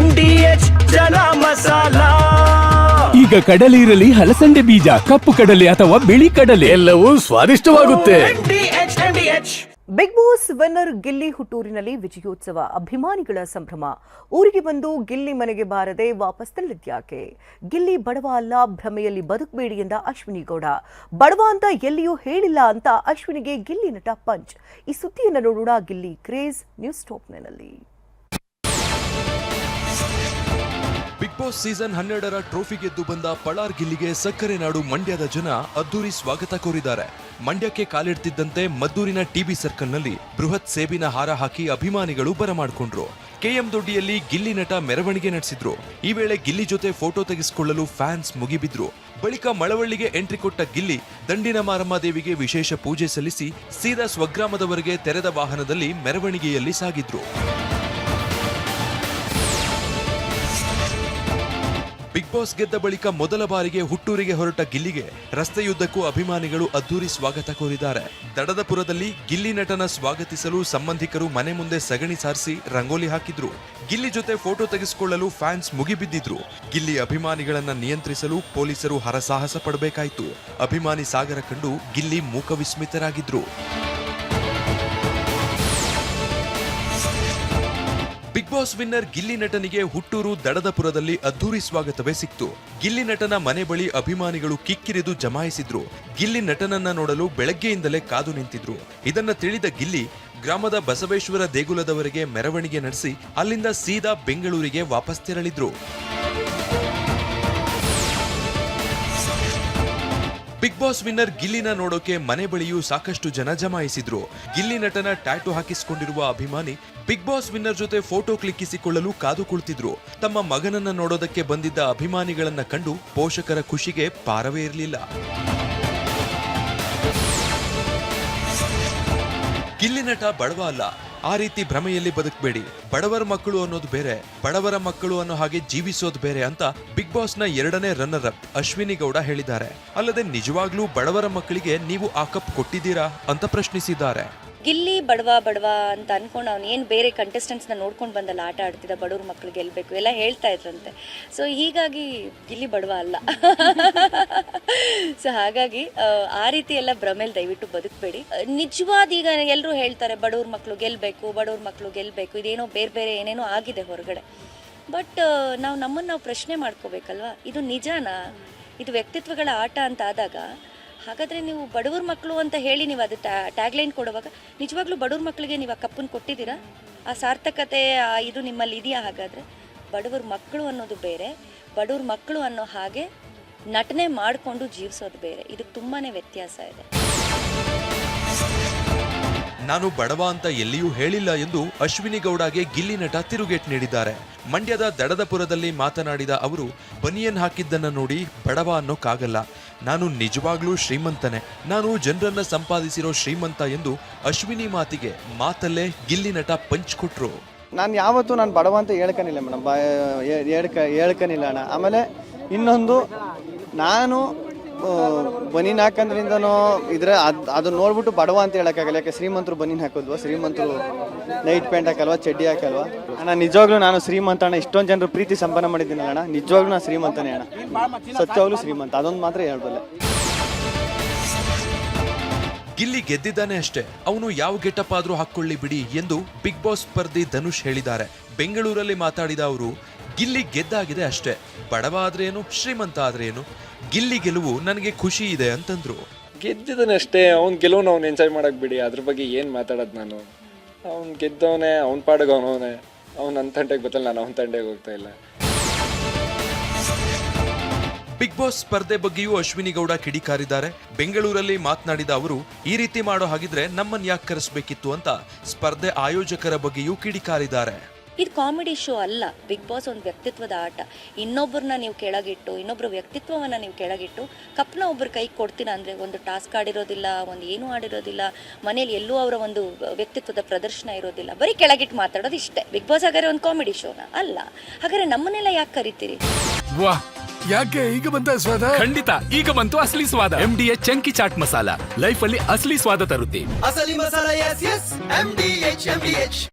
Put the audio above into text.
MDH ಚನ masala. ಈಗ ಕಡಲೆ ಇರಲಿ, ಹಲಸಂಡೆ ಬೀಜ, ಕಪ್ಪು ಕಡಲೆ ಅಥವಾ ಬಿಳಿ ಕಡಲೆ, ಎಲ್ಲವೂ ಸ್ವಾದಿಷ್ಟವಾಗುತ್ತೆ. MDH. Bigg Boss winner Gilli ಹುಟ್ಟೂರಿನಲ್ಲಿ ವಿಜಯೋತ್ಸವ, ಅಭಿಮಾನಿಗಳ ಸಂಭ್ರಮ. ಊರಿಗೆ ಬಂದು ಗಿಲ್ಲಿ ಮನೆಗೆ ಬಾರದೆ ವಾಪಸ್ ತೆರಳಿದ್ಯಾಕೆ? ಗಿಲ್ಲಿ ಬಡವ ಅಲ್ಲ, ಭ್ರಮೆಯಲ್ಲಿ ಬದುಕಬೇಡಿ ಎಂದ ಅಶ್ವಿನಿ ಗೌಡ. ಬಡವ ಅಂತ ಎಲ್ಲಿಯೂ ಹೇಳಿಲ್ಲ ಅಂತ ಅಶ್ವಿನಿಗೆ ಗಿಲ್ಲಿ ನಟ ಪಂಚ್. ಈ ಸುದ್ದಿಯನ್ನು ನೋಡೋಣ. ಗಿಲ್ಲಿ ಕ್ರೇಜ್ ನ್ಯೂಸ್ ಟಾಪ್ನಲ್ಲಿ. ಬಿಗ್ ಬಾಸ್ ಸೀಸನ್ 12ರ ಟ್ರೋಫಿ ಗೆದ್ದು ಬಂದ ಪಳಾರ್ ಗಿಲ್ಲಿಗೆ ಸಕ್ಕರೆ ನಾಡು ಮಂಡ್ಯದ ಜನ ಅದ್ದೂರಿ ಸ್ವಾಗತ ಕೋರಿದ್ದಾರೆ. ಮಂಡ್ಯಕ್ಕೆ ಕಾಲಿಡ್ತಿದ್ದಂತೆ ಮದ್ದೂರಿನ ಟಿಬಿ ಸರ್ಕಲ್ನಲ್ಲಿ ಬೃಹತ್ ಸೇಬಿನ ಹಾರ ಹಾಕಿ ಅಭಿಮಾನಿಗಳು ಬರಮಾಡಿಕೊಂಡ್ರು. ಕೆಎಂ ದೊಡ್ಡಿಯಲ್ಲಿ ಗಿಲ್ಲಿ ನಟ ಮೆರವಣಿಗೆ ನಡೆಸಿದ್ರು. ಈ ವೇಳೆ ಗಿಲ್ಲಿ ಜೊತೆ ಫೋಟೋ ತೆಗೆಸಿಕೊಳ್ಳಲು ಫ್ಯಾನ್ಸ್ ಮುಗಿಬಿದ್ರು. ಬಳಿಕ ಮಳವಳ್ಳಿಗೆ ಎಂಟ್ರಿ ಕೊಟ್ಟ ಗಿಲ್ಲಿ ದಂಡಿನ ಮಾರಮ್ಮ ದೇವಿಗೆ ವಿಶೇಷ ಪೂಜೆ ಸಲ್ಲಿಸಿ ಸೀದಾ ಸ್ವಗ್ರಾಮದವರೆಗೆ ತೆರೆದ ವಾಹನದಲ್ಲಿ ಮೆರವಣಿಗೆಯಲ್ಲಿ ಸಾಗಿದ್ರು. ಬಿಗ್ ಬಾಸ್ ಗೆದ್ದ ಬಳಿಕ ಮೊದಲ ಬಾರಿಗೆ ಹುಟ್ಟೂರಿಗೆ ಹೊರಟ ಗಿಲ್ಲಿಗೆ ರಸ್ತೆಯುದ್ದಕ್ಕೂ ಅಭಿಮಾನಿಗಳು ಅದ್ದೂರಿ ಸ್ವಾಗತ ಕೋರಿದ್ದಾರೆ. ದಡದಪುರದಲ್ಲಿ ಗಿಲ್ಲಿ ನಟನ ಸ್ವಾಗತಿಸಲು ಸಂಬಂಧಿಕರು ಮನೆ ಮುಂದೆ ಸಗಣಿ ಸಾರಿಸಿ ರಂಗೋಲಿ ಹಾಕಿದ್ರು. ಗಿಲ್ಲಿ ಜೊತೆ ಫೋಟೋ ತೆಗೆಸಿಕೊಳ್ಳಲು ಫ್ಯಾನ್ಸ್ ಮುಗಿಬಿದ್ದಿದ್ರು. ಗಿಲ್ಲಿ ಅಭಿಮಾನಿಗಳನ್ನ ನಿಯಂತ್ರಿಸಲು ಪೊಲೀಸರು ಹರಸಾಹಸ ಪಡಬೇಕಾಯಿತು. ಅಭಿಮಾನಿ ಸಾಗರ ಕಂಡು ಗಿಲ್ಲಿ ಮೂಕವಿಸ್ಮಿತರಾಗಿದ್ರು. ಬಿಗ್ ಬಾಸ್ ವಿನ್ನರ್ ಗಿಲ್ಲಿ ನಟನಿಗೆ ಹುಟ್ಟೂರು ದಡದಪುರದಲ್ಲಿ ಅದ್ದೂರಿ ಸ್ವಾಗತವೇ ಸಿಕ್ತು. ಗಿಲ್ಲಿ ನಟನ ಮನೆ ಬಳಿ ಅಭಿಮಾನಿಗಳು ಕಿಕ್ಕಿರಿದು ಜಮಾಯಿಸಿದ್ರು. ಗಿಲ್ಲಿ ನಟನನ್ನ ನೋಡಲು ಬೆಳಗ್ಗೆಯಿಂದಲೇ ಕಾದು ನಿಂತಿದ್ರು. ಇದನ್ನ ತಿಳಿದ ಗಿಲ್ಲಿ ಗ್ರಾಮದ ಬಸವೇಶ್ವರ ದೇಗುಲದವರೆಗೆ ಮೆರವಣಿಗೆ ನಡೆಸಿ ಅಲ್ಲಿಂದ ಸೀದಾ ಬೆಂಗಳೂರಿಗೆ ವಾಪಸ್ ತೆರಳಿದ್ರು. ಬಿಗ್ ಬಾಸ್ ವಿನ್ನರ್ ಗಿಲ್ಲಿನ ನೋಡೋಕೆ ಮನೆ ಬಳಿಯೂ ಸಾಕಷ್ಟು ಜನ ಜಮಾಯಿಸಿದ್ರು. ಗಿಲ್ಲಿ ನಟನ ಟ್ಯಾಟೂ ಹಾಕಿಸಿಕೊಂಡಿರುವ ಅಭಿಮಾನಿ ಬಿಗ್ ಬಾಸ್ ವಿನ್ನರ್ ಜೊತೆ ಫೋಟೋ ಕ್ಲಿಕ್ಕಿಸಿಕೊಳ್ಳಲು ಕಾದು ಕುಳಿತಿದ್ರು. ತಮ್ಮ ಮಗನನ್ನ ನೋಡೋದಕ್ಕೆ ಬಂದಿದ್ದ ಅಭಿಮಾನಿಗಳನ್ನ ಕಂಡು ಪೋಷಕರ ಖುಷಿಗೆ ಪಾರವೇ ಇರಲಿಲ್ಲ. ಗಿಲ್ಲಿ ನಟ ಬಡವ ಅಲ್ಲ, ಆ ರೀತಿ ಭ್ರಮೆಯಲ್ಲಿ ಬದುಕಬೇಡಿ. ಬಡವರ ಮಕ್ಕಳು ಅನ್ನೋದು ಬೇರೆ, ಬಡವರ ಮಕ್ಕಳು ಅನ್ನೋ ಹಾಗೆ ಜೀವಿಸೋದು ಬೇರೆ ಅಂತ ಬಿಗ್ ಬಾಸ್ ನ 2ನೇ ರನ್ನರ್ ಅಪ್ ಅಶ್ವಿನಿ ಗೌಡ ಹೇಳಿದ್ದಾರೆ. ಅಲ್ಲದೆ ನಿಜವಾಗ್ಲೂ ಬಡವರ ಮಕ್ಕಳಿಗೆ ನೀವು ಆ ಕಪ್ ಕೊಟ್ಟಿದ್ದೀರಾ ಅಂತ ಪ್ರಶ್ನಿಸಿದ್ದಾರೆ. ಗಿಲ್ಲಿ ಬಡವ ಅಂತ ಅನ್ಕೊಂಡು ಅವ್ನು ಏನು ಬೇರೆ ಕಂಟೆಸ್ಟೆಂಟ್ಸ್ನ ನೋಡ್ಕೊಂಡು ಬಂದಲ್ಲ ಆಟ ಆಡ್ತಿದ್ದ, ಬಡವ್ರ ಮಕ್ಳು ಗೆಲ್ಲಬೇಕು ಎಲ್ಲ ಹೇಳ್ತಾ ಇದ್ರಂತೆ. ಸೊ ಹೀಗಾಗಿ ಗಿಲ್ಲಿ ಬಡವ ಅಲ್ಲ. ಸೊ ಹಾಗಾಗಿ ಆ ರೀತಿ ಎಲ್ಲ ಭ್ರಮೇಲಿ ದಯವಿಟ್ಟು ಬದುಕಬೇಡಿ. ನಿಜವಾದ ಈಗ ಎಲ್ಲರೂ ಹೇಳ್ತಾರೆ ಬಡವ್ರ ಮಕ್ಕಳು ಗೆಲ್ಲಬೇಕು, ಇದೇನೋ ಬೇರೆ ಏನೇನೋ ಆಗಿದೆ ಹೊರಗಡೆ. ಬಟ್ ನಮ್ಮನ್ನು ಪ್ರಶ್ನೆ ಮಾಡ್ಕೋಬೇಕಲ್ವಾ, ಇದು ನಿಜಾನಾ? ಇದು ವ್ಯಕ್ತಿತ್ವಗಳ ಆಟ ಅಂತ ಆದಾಗ ಹಾಗಾದರೆ ನೀವು ಬಡವ್ರ ಮಕ್ಕಳು ಅಂತ ಹೇಳಿ ನೀವು ಅದು ಟ್ಯಾಗ್ಲೈನ್ ಕೊಡುವಾಗ ನಿಜವಾಗ್ಲೂ ಬಡವ್ರ ಮಕ್ಕಳಿಗೆ ನೀವು ಆ ಕಪ್ಪನ್ನು ಕೊಟ್ಟಿದ್ದೀರಾ? ಆ ಸಾರ್ಥಕತೆ ಇದು ನಿಮ್ಮಲ್ಲಿ ಇದೆಯಾ? ಹಾಗಾದರೆ ಬಡವ್ರ ಮಕ್ಕಳು ಅನ್ನೋದು ಬೇರೆ, ಬಡವ್ರ ಮಕ್ಕಳು ಅನ್ನೋ ಹಾಗೆ ನಟನೆ ಮಾಡಿಕೊಂಡು ಜೀವಿಸೋದು ಬೇರೆ. ಇದಕ್ಕೆ ತುಂಬಾ ವ್ಯತ್ಯಾಸ ಇದೆ. ನಾನು ಬಡವ ಅಂತ ಎಲ್ಲಿಯೂ ಹೇಳಿಲ್ಲ ಎಂದು ಅಶ್ವಿನಿ ಗೌಡಗೆ ಗಿಲ್ಲಿ ನಟ ತಿರುಗೇಟ್ ನೀಡಿದ್ದಾರೆ. ಮಂಡ್ಯದ ದಡದಪುರದಲ್ಲಿ ಮಾತನಾಡಿದ ಅವರು, ಬನಿಯನ್ ಹಾಕಿದ್ದನ್ನ ನೋಡಿ ಬಡವ ಅನ್ನೋಕ್ಕಾಗಲ್ಲ, ನಾನು ನಿಜವಾಗ್ಲೂ ಶ್ರೀಮಂತನೇ, ನಾನು ಜನರನ್ನ ಸಂಪಾದಿಸಿರೋ ಶ್ರೀಮಂತ ಎಂದು ಅಶ್ವಿನಿ ಮಾತಿಗೆ ಮಾತಲ್ಲೇ ಗಿಲ್ಲಿ ನಟ ಪಂಚ್ ಕೊಟ್ರು. ನಾನು ಯಾವತ್ತೂ ನಾನು ಬಡವ ಅಂತ ಹೇಳ್ಕನಿಲ್ಲ ಮೇಡಮ್, ಹೇಳ್ಕನಿಲ್ಲ ಅಣ್ಣ. ಆಮೇಲೆ ಇನ್ನೊಂದು, ನಾನು ಬನೀನ್ ಹಾಕಂದ್ರಿಂದನೋ ಇದ್ರೆ ಅದು ನೋಡ್ಬಿಟ್ಟು ಬಡವ ಅಂತ ಹೇಳೋಕ್ಕಾಗಲ್ಲ. ಯಾಕೆ ಶ್ರೀಮಂತರು ಬನೀನ್ ಹಾಕೋದ್ವಾ, ಶ್ರೀಮಂತರು ನೈಟ್ ಪ್ಯಾಂಟ್ ಹಾಕಲ್ವಾ, ಚಡ್ಡಿ ಹಾಕಲ್ವಾ? ಅಣ್ಣ ನಿಜವಾಗ್ಲೂ ನಾನು ಶ್ರೀಮಂತ ಅಣ್ಣ. ಇಷ್ಟೊಂದು ಜನರು ಪ್ರೀತಿ ಸಂಪಾದನೆ ಮಾಡಿದ್ದೀನಲ್ಲ ಅಣ್ಣ, ನಿಜವಾಗ್ಲೂ ನಾನು ಶ್ರೀಮಂತನೇ ಅಣ್ಣ, ಸತ್ಯವಾಗ್ಲೂ ಶ್ರೀಮಂತ. ಅದೊಂದು ಮಾತ್ರ ಹೇಳ್ಬಲ್ಲೆ. ಗಿಲ್ಲಿ ಗೆದ್ದಿದ್ದಾನೆ ಅಷ್ಟೇ, ಅವನು ಯಾವ ಗೆಟಪ್ ಆದ್ರೂ ಹಾಕೊಳ್ಳಿ ಬಿಡಿ ಎಂದು ಬಿಗ್ ಬಾಸ್ ಸ್ಪರ್ಧಿ ಧನುಷ್ ಹೇಳಿದ್ದಾರೆ. ಬೆಂಗಳೂರಲ್ಲಿ ಮಾತಾಡಿದ ಅವರು, ಗಿಲ್ಲಿ ಗೆದ್ದಾಗಿದೆ ಅಷ್ಟೇ, ಬಡವ ಆದ್ರೇನು ಶ್ರೀಮಂತ ಆದ್ರೇನು, ಗಿಲ್ಲಿ ಗೆಲುವು ನನಗೆ ಖುಷಿ ಇದೆ ಅಂತಂದ್ರು. ಗೆದ್ದಿದ್ದಾನೆ ಅಷ್ಟೇ, ಅವ್ನು ಗೆಲುವನ್ನು ಅವ್ನು ಎಂಜಾಯ್ ಮಾಡಕ್ ಬಿಡಿ, ಅದ್ರ ಬಗ್ಗೆ ಏನು ಮಾತಾಡೋದು ನಾನು. ಅವ್ನು ಗೆದ್ದವನೇ, ಅವ್ನ ಪಾಡಿಗೆ ಅವನವನೇ, ಅವ್ನು ನನ್ನ ತಂಟೆಗೆ ಗೊತ್ತಲ್ಲ, ನಾನು ಅವನ ತಂಟೆಗೆ ಹೋಗ್ತಾ ಇಲ್ಲ. ಬಿಗ್ ಬಾಸ್ ಸ್ಪರ್ಧೆ ಬಗ್ಗೆಯೂ ಅಶ್ವಿನಿ ಗೌಡ ಕಿಡಿಕಾರಿದ್ದಾರೆ. ಬೆಂಗಳೂರಲ್ಲಿ ಮಾತನಾಡಿದ ಅವರು, ಈ ರೀತಿ ಮಾಡೋ ಹಾಗಿದ್ರೆ ನಮ್ಮನ್ನು ಯಾಕೆ ಕರೆಸಬೇಕಿತ್ತು ಅಂತ ಸ್ಪರ್ಧೆ ಆಯೋಜಕರ ಬಗ್ಗೆಯೂ ಕಿಡಿಕಾರಿದ್ದಾರೆ. ಇದು ಕಾಮಿಡಿ ಶೋ ಅಲ್ಲ. ಬಿಗ್ ಬಾಸ್ ಒಂದು ವ್ಯಕ್ತಿತ್ವದ ಆಟ. ಇನ್ನೊಬ್ಬರನ್ನ ನೀವು ಕೆಳಗಿಟ್ಟು, ಇನ್ನೊಬ್ಬರ ವ್ಯಕ್ತಿತ್ವವನ್ನು ನೀವು ಕೆಳಗಿಟ್ಟು ಕಪ್ನ ಒಬ್ಬರ ಕೈಗೆ ಕೊಡ್ತೀರಾ ಅಂದರೆ ಒಂದು ಟಾಸ್ಕ್ ಆಡಿರೋದಿಲ್ಲ, ಒಂದು ಏನೂ ಆಡಿರೋದಿಲ್ಲ, ಮನೇಲಿ ಎಲ್ಲೂ ಅವರ ಒಂದು ವ್ಯಕ್ತಿತ್ವದ ಪ್ರದರ್ಶನ ಇರೋದಿಲ್ಲ, ಬರೀ ಕೆಳಗಿಟ್ಟು ಮಾತಾಡೋದು ಇಷ್ಟೇ. ಬಿಗ್ ಬಾಸ್ ಹಾಗಾದ್ರೆ ಒಂದು ಕಾಮಿಡಿ ಶೋನ ಅಲ್ಲ. ಹಾಗಾದ್ರೆ ನಮ್ಮನ್ನೆಲ್ಲ ಯಾಕೆ ಕರಿತೀರಿ? ವಾಹ್, ಯಾಕೆ ಈಗ ಬಂತ ಸ್ವಾದ? ಖಂಡಿತ ಈಗ ಬಂತು ಅಸಲಿ ಸ್ವಾದ. MDH chunky chaat masala life ಅಲ್ಲಿ ಅಸಲಿ ಸ್ವಾದ ತರುತ್ತೆ. ಅಸಲಿ ಮಸಾಲ, ಎಸ್ ಎಸ್ MDH.